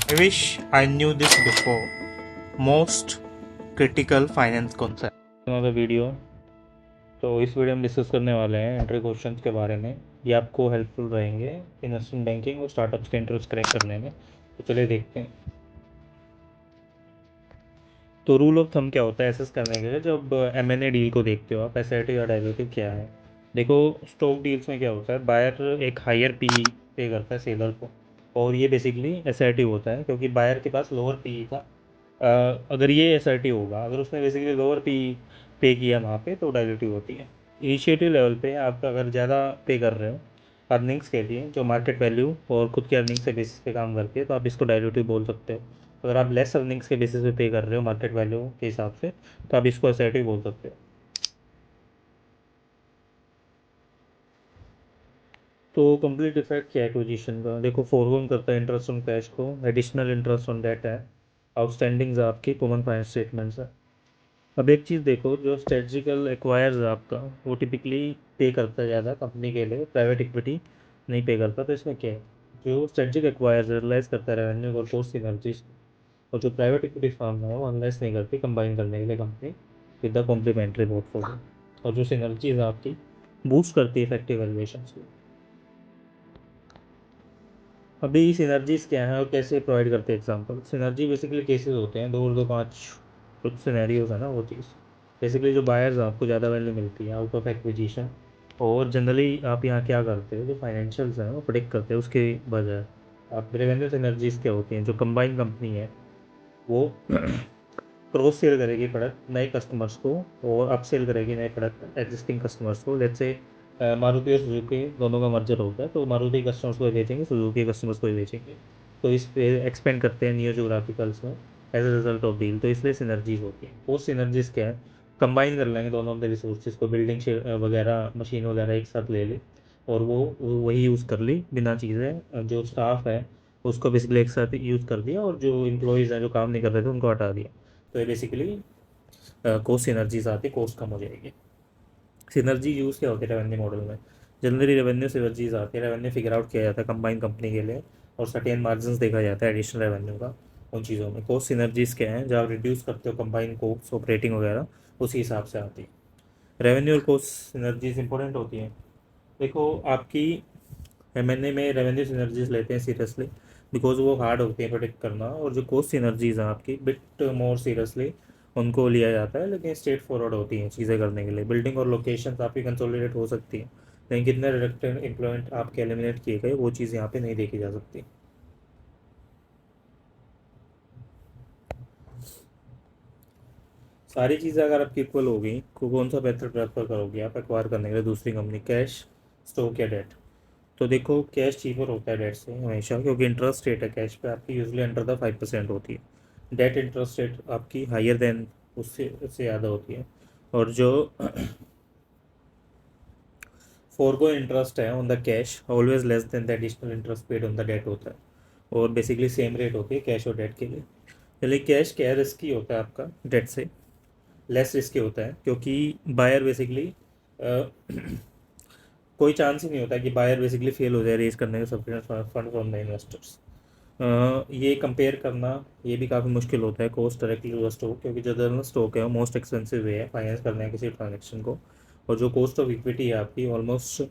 I wish I knew this before. Most critical finance concept. Another video. तो इस video में discuss करने वाले हैं एंट्री क्वेश्चंस के बारे में। ये आपको हेल्पफुल रहेंगे इन्वेस्टमेंट बैंकिंग और स्टार्टअप्स के इंटरेस्ट क्रैक करने में। तो चलिए देखते हैं। तो रूल ऑफ थंब क्या होता है एसेस करने के लिए जब M&A डील को देखते हो आप, एसआईटी या डाइल्यूटिव क्या है। देखो, स्टॉक डील्स में क्या होता है, बायर एक हायर पी पे करता है सेलर को, और ये बेसिकली एसआईटी होता है क्योंकि बायर के पास लोअर पी था। अगर ये एसआईटी होगा, अगर उसने बेसिकली लोअर पी पे किया वहाँ पे, तो डाइल्यूटिव होती है। इनिशिएटिव लेवल पे आप अगर ज़्यादा पे कर रहे हो अर्निंग्स के लिए, जो मार्केट वैल्यू और खुद की अर्निंग्स के बेसिस पे काम करके, तो आप इसको डाइल्यूटिव बोल सकते हो। अगर आप लेस अर्निंग्स के बेसिस पे पे कर रहे हो मार्केट वैल्यू के हिसाब से, तो आप इसको एसआईटी बोल सकते हो। तो कंप्लीट इफेक्ट क्या है एक्विजिशन का, देखो, फोरगोन करता है इंटरेस्ट ऑन कैश को, एडिशनल इंटरेस्ट ऑन डेट है, आउटस्टैंडिंग्स आपकी कॉमन फाइनेंस स्टेटमेंट्स है। अब एक चीज़ देखो, जो स्ट्रेटजिकल एक्वायर्स आपका, वो टिपिकली पे करता है ज़्यादा कंपनी के लिए, प्राइवेट इक्विटी नहीं पे करता। तो इसमें क्या है, जो स्ट्रेटजिक एक्वायर्स रियलाइज करता है रेवेन्यू और कॉस्ट सिनर्जीज, और जो प्राइवेट इक्विटी फर्म है वो एनालाइज नहीं करती कंबाइन करने के लिए company with the complementary portfolio, और जो सिनर्जीज आपकी बूस्ट करती है इफेक्टिव वैल्यूएशन को। अभी सिनर्जीज क्या है और कैसे प्रोवाइड करते हैं एग्जांपल। सिनर्जी बेसिकली केसेस होते हैं, दो और दो पाँच कुछ सिनेरियोज है ना, वो चीज़ बेसिकली जो बायर्स आपको ज़्यादा वैल्यू मिलती है आउट ऑफ एक्विजिशन। और जनरली आप यहाँ क्या करते हो, जो फाइनेंशियल्स हैं वो प्रोडिक्ट करते हैं उसके बजाय आप रेवेन्यू सिनर्जीज क्या होती हैं, जो कंबाइंड कंपनी है वो क्रॉस सेल करेगी प्रोडक्ट नए कस्टमर्स को, और अप सेल करेगी नए प्रोडक्ट एग्जिस्टिंग कस्टमर्स को। लेट्स से मारुति और सुजुकी दोनों का मर्जर होता है, तो मारुति कस्टमर्स को ही बेचेंगे, सुजुकी कस्टमर्स को ही बेचेंगे। तो इस पे एक्सपेंड करते हैं न्यू जोग्राफिकल्स में as a result of deal. तो इसलिए सिनर्जीज होती है। वो सिनर्जीज क्या है, कंबाइन कर लेंगे दोनों ऑफ द रिसोर्सेज को, बिल्डिंग वगैरह मशीन वगैरह एक साथ ले ली, और वो वही यूज़ कर ली बिना चीज़ें, जो स्टाफ है उसको बेसिकली एक साथ यूज़ कर दिया, और जो एम्प्लॉयज़ हैं जो काम नहीं कर रहे थे उनको हटा दिया। तो ये बेसिकली कोस्ट सिनर्जीज आती, कॉस्ट कम हो जाएगी। सिनर्जी यूज़ क्या होती है रेवेन्यू मॉडल में, जनरली रेवेन्यू सिनर्जीज आती है, रेवेन्यू फिगर आउट किया जाता है कंबाइंड कंपनी के लिए, और सर्टेन मार्जिन देखा जाता है एडिशनल रेवेन्यू का उन चीज़ों में। कॉस्ट सिनर्जीज क्या है, जब आप रिड्यूस करते हो कंबाइंड कोस्ट ऑपरेटिंग वगैरह, उसी हिसाब से आती है। रेवेन्यू और कॉस्ट सिनर्जीज इंपॉर्टेंट होती हैं। देखो, आपकी M&A में रेवेन्यू सिनर्जीज लेते हैं सीरियसली, बिकॉज वो हार्ड होती है प्रोडिक्ट करना, और जो कॉस्ट सिनर्जीज हैं आपकी बिट मोर सीरियसली उनको लिया जाता है, लेकिन स्ट्रेट फॉरवर्ड होती हैं चीज़ें करने के लिए। बिल्डिंग और लोकेशन आपकी कंसोलिडेट हो सकती है, लेकिन कितने रिडक्टेड एम्प्लॉयमेंट आपके एलिमिनेट किए गए, वो चीज़ यहाँ पे नहीं देखी जा सकती। सारी चीज़ें अगर आपकी इक्वल होगी तो कौन सा बेहतर प्रेफर करोगे आप एक्वायर करने के लिए दूसरी कंपनी, कैश, स्टॉक या डेट। तो देखो, कैश चीपर होता है डेट से हमेशा, क्योंकि इंटरेस्ट रेट है कैश पे आपकी यूजली अंडर द 5% होती है। डेट इंटरेस्ट रेट आपकी हायर देन उससे ज़्यादा होती है, और जो फोरगो इंटरेस्ट है on the cash always less than the additional interest paid on the debt होता है, और बेसिकली सेम रेट होती है कैश और डेट के लिए। चलिए, कैश क्या रिस्की होता है आपका डेट से, लेस रिस्की होता है, क्योंकि बायर बेसिकली कोई चांस ही नहीं होता कि बायर बेसिकली फेल हो जाए रेज करने का sufficient fund from the investors. ये कंपेयर करना ये भी काफ़ी मुश्किल होता है cost directly to the stock, क्योंकि जो जनरल स्टॉक है वो मोस्ट एक्सपेंसिव वे है फाइनेंस करने का किसी ट्रांजेक्शन को, और जो कॉस्ट ऑफ इक्विटी है आपकी ऑलमोस्ट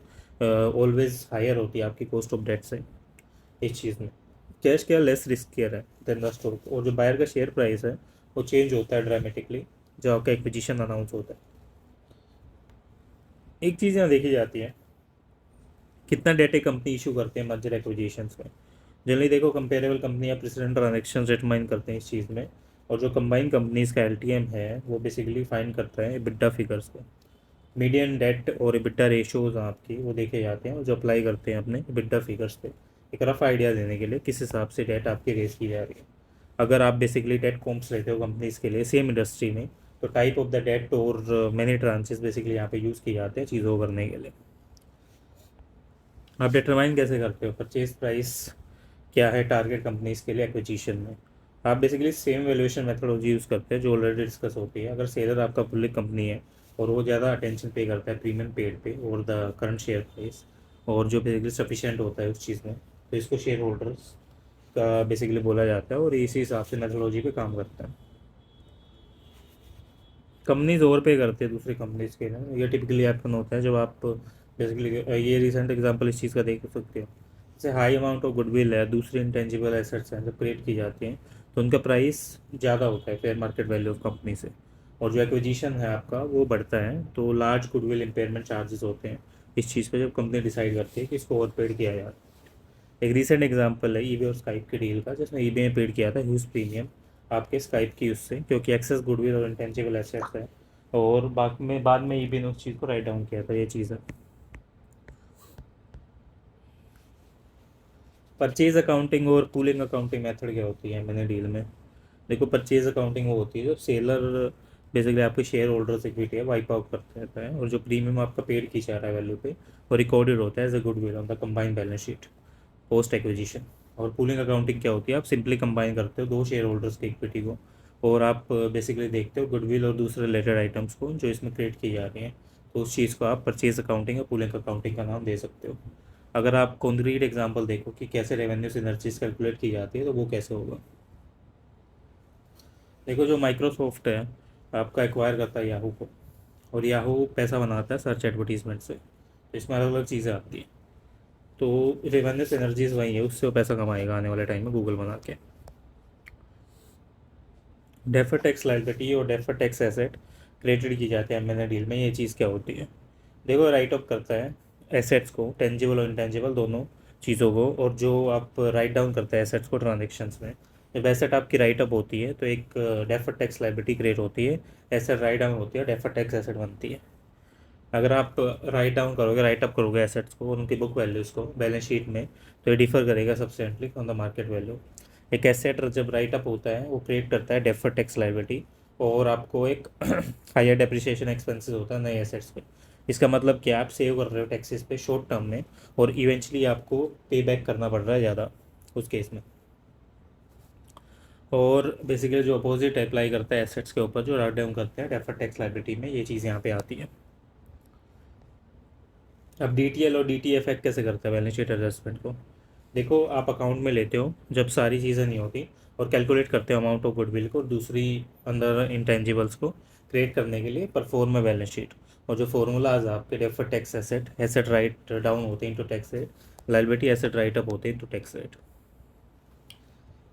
ऑलवेज हायर होती है आपकी कॉस्ट ऑफ डेट से। इस चीज़ में कैश क्या लेस रिस्कियर है देन द स्टॉक, और जो बायर का शेयर प्राइस है वो चेंज होता है ड्रामेटिकली जब आपका एक्विजिशन अनाउंस होता है। एक चीज़ यहाँ देखी जाती है, कितना डेट एक कंपनी इशू करते हैं मर्जर एक्विजिशंस में। जनरली देखो, कंपेरेबल कंपनी या प्रेसिडेंट ट्रांजेक्शन डिटरमाइन करते हैं इस चीज़ में, और जो कंबाइंड कंपनीज का LTM है वो बेसिकली फाइन करता है EBITDA फिगर्स को। मीडियन डेट और EBITDA रेशियोज आपकी वो देखे जाते हैं, और जो अप्लाई करते हैं अपने EBITDA फिगर्स पे, एक रफ आइडिया देने के लिए किस हिसाब से डेट आपकी रेस की जा रही है। अगर आप बेसिकली डेट कॉम्प्स लेते हो कंपनीज के लिए सेम इंडस्ट्री में, तो टाइप ऑफ द डेट और मैनी ट्रांचेस बेसिकली यहाँ पे यूज़ किए जाते हैं चीज़ों को करने के लिए। आप डिटरमाइन कैसे करते हो परचेज प्राइस क्या है टारगेट कंपनीज के लिए एक्विजिशन में। आप basically same valuation methodology use करते हैं जो ऑलरेडी डिस्कस होती है। अगर सेलर आपका पब्लिक कंपनी है और वो ज़्यादा अटेंशन पे करता है प्रीमियम पेड पे और द करंट शेयर प्राइस, और जो बेसिकली सफिशिएंट होता है उस चीज़ में, तो इसको शेयर होल्डर्स का बेसिकली बोला जाता है और इसी हिसाब से मेथोलॉजी पे काम करता है। कंपनीज ओवर पे करते हैं दूसरी कंपनीज के ना, ये टिपिकली हैपन होता है जब आप बेसिकली ये रिसेंट एग्जांपल इस चीज़ का देख सकते हो। जैसे हाई अमाउंट ऑफ गुडविल है, दूसरी इंटेंजिबल एसेट्स हैं जब क्रिएट की जाती हैं तो उनका प्राइस ज़्यादा होता है fair market value of company से, और जो एक्विजिशन है आपका वो बढ़ता है, तो लार्ज गुडविल इम्पेयरमेंट चार्जेस होते हैं इस चीज़ पे जब कंपनी डिसाइड करती है कि इसको ओवर पेड किया जाए। एक रीसेंट एग्जांपल है ईबे और स्काइप की डील का, जिसमें ईबे ने पेड किया था ह्यूज प्रीमियम आपके स्काइप की उससे, क्योंकि एक्सेस गुडविल और इंटेंजिबल एसेट्स है, और बाद में ईबे ने उस चीज़ को राइट डाउन किया था, ये चीज़ है। परचेज अकाउंटिंग और पूलिंग अकाउंटिंग मेथड क्या होती है मैंने डील में। देखो परचेज अकाउंटिंग वो होती है जब सेलर बेसिकली आपके शेयर होल्डर्स इक्विटी है वाइप आउट करते रहता है, और जो प्रीमियम आपका पेड की जा रहा है वैल्यू पे वो रिकॉर्डेड होता है as a goodwill on the combined balance sheet post acquisition. और पूलिंग अकाउंटिंग क्या होती है, आप सिंपली कंबाइन करते हो दो शेयर होल्डर्स की इक्विटी को, और आप बेसिकली देखते हो गुडविल और दूसरे रिलेटेड आइटम्स को जो इसमें क्रिएट की जा रही हैं, तो उस चीज़ को आप परचेज अकाउंटिंग या पूलिंग अकाउंटिंग का नाम दे सकते हो। अगर आप कॉन्क्रीट एग्जांपल देखो कि कैसे रेवेन्यू सिनर्जीज कैलकुलेट की जाती है तो वो कैसे होगा। देखो जो माइक्रोसॉफ्ट है आपका एक्वायर करता है याहू को, और याहू पैसा बनाता है सर्च एडवर्टीजमेंट से, तो इसमें अलग अलग चीज़ें आती हैं, तो रेवेन्यू सिनर्जीज वही है, उससे वो पैसा कमाएगा आने वाले टाइम में गूगल बना के। डेफर टैक्स लायबिलिटी और डेफर टैक्स एसेट क्रेडिट की जाती है एम डील में, ये चीज़ क्या होती है। देखो राइट ऑफ करता है एसेट्स को, टेंजिबल और इंटेंजिबल दोनों चीज़ों को, और जो आप राइट डाउन करते हैं एसेट्स को ट्रांजेक्शन्स में, जब एसेट आपकी राइट अप होती है तो एक डेफर टैक्स लायबिलिटी क्रिएट होती है, एसेट राइट डाउन होती है, डेफर टैक्स एसेट बनती है। अगर आप राइट डाउन करोगे, राइट अप करोगे एसेट्स को और उनकी बुक वैल्यूज़ को बैलेंस शीट में, तो ये डिफर करेगा substantially on the market value. एक एसेट जब राइट अप होता है वो क्रिएट करता है डेफर टैक्स लायबिलिटी, और आपको एक हायर डेप्रिसिएशन एक्सपेंसेस होता है नए एसेट्स पे। इसका मतलब कि आप सेव कर रहे हो टैक्सेस पे शॉर्ट टर्म में, और इवेंचुअली आपको पे बैक करना पड़ रहा है ज़्यादा उस केस में। और बेसिकली जो अपोजिट अप्लाई करता है एसेट्स के ऊपर जो राइट डाउन करते हैं डेफर टैक्स लायबिलिटी में, ये चीज़ यहाँ पे आती है। अब डीटीएल और डीटी इफेक्ट कैसे करता है बैलेंस शीट एडजस्टमेंट को। देखो आप अकाउंट में लेते हो जब सारी चीज़ें नहीं होती, और कैलकुलेट करते हो अमाउंट ऑफ गुडविल को, और दूसरी अंदर इंटेंजिबल्स को क्रिएट करने के लिए परफॉर्म है बैलेंस शीट, और जो फार्मूलाज आपके defer tax asset, asset write down होते हैं into tax rate, liability asset right up होते हैं इनटू टैक्स रेट।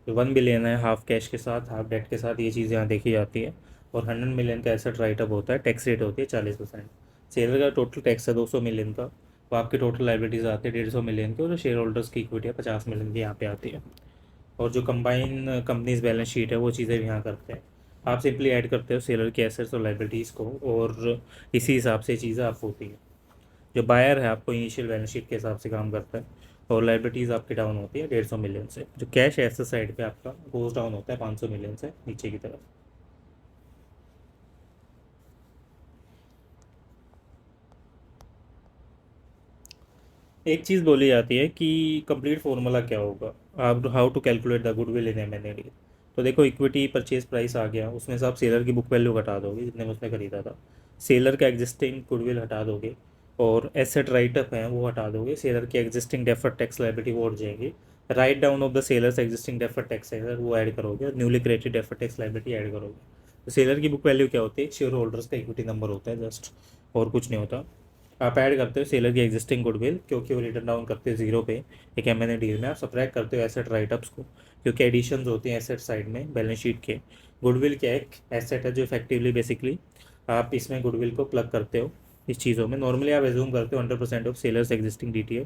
जो 1 बिलियन है हाफ कैश के साथ हाफ डेट के साथ, ये चीज़ यहाँ देखी जाती है, और 100 मिलियन का एसेट राइट अप होता है, टैक्स रेट होती है 40%। शेयर का टोटल टैक्स है 200 मिलियन का, तो आपकी टोटल लाइबिलिटीज़ आती है 150 मिलियन की, और जो शेयर होल्डर्स की इक्विटी है 50 मिलियन की यहाँ पे आती है। और जो कंबाइन कंपनीज बैलेंस शीट है वो चीज़ें भी यहाँ करते हैं, आप सिंपली ऐड करते हो सेलर के एसेट्स और लाइबिलिटीज़ को, और इसी हिसाब से चीज़ें आप होती है। जो बायर है आपको इनिशियल बैलेंस शीट के हिसाब से काम करता है, और लाइबिलिटीज़ आपकी डाउन होती है 150 मिलियन से, जो कैश एसेट साइड पे आपका गोज डाउन होता है 500 मिलियन से नीचे की तरफ। एक चीज़ बोली जाती है कि कंप्लीट फार्मूला क्या होगा, आप how to calculate the goodwill in M. तो देखो इक्विटी परचेज प्राइस आ गया, उसमें से आप सेलर की बुक वैल्यू हटा दोगे जितने में उसने खरीदा था, सेलर का एग्जिस्टिंग गुडविल हटा दोगे, और एसेट राइट अप है वो हटा दोगे, सेलर की एग्जिस्टिंग डेफर्ड टैक्स लायबिलिटी वो उठ जाएगी, write down of the sellers existing deferred tax है वो ऐड करोगे, और newly created deferred tax liability add करोगे। तो सेलर की बुक वैल्यू क्या होती है, शेयर होल्डर्स का इक्विटी नंबर होता है जस्ट, और कुछ नहीं होता। आप ऐड करते हो सेलर की एग्जिस्टिंग गुडविल, क्योंकि वो रिटर्न डाउन करते हैं जीरो पे एक एम डील में, आप सब्ट्रैक्ट करते हो एसेट राइटअप्स को, क्योंकि एडिशंस होती हैं एसेट साइड में बैलेंस शीट के। गुडविल क्या एक एसेट है जो इफेक्टिवली बेसिकली आप इसमें गुडविल को प्लग करते हो इस चीज़ों में। नॉर्मली आप एज्यूम करते हो 100% of sellers existing D T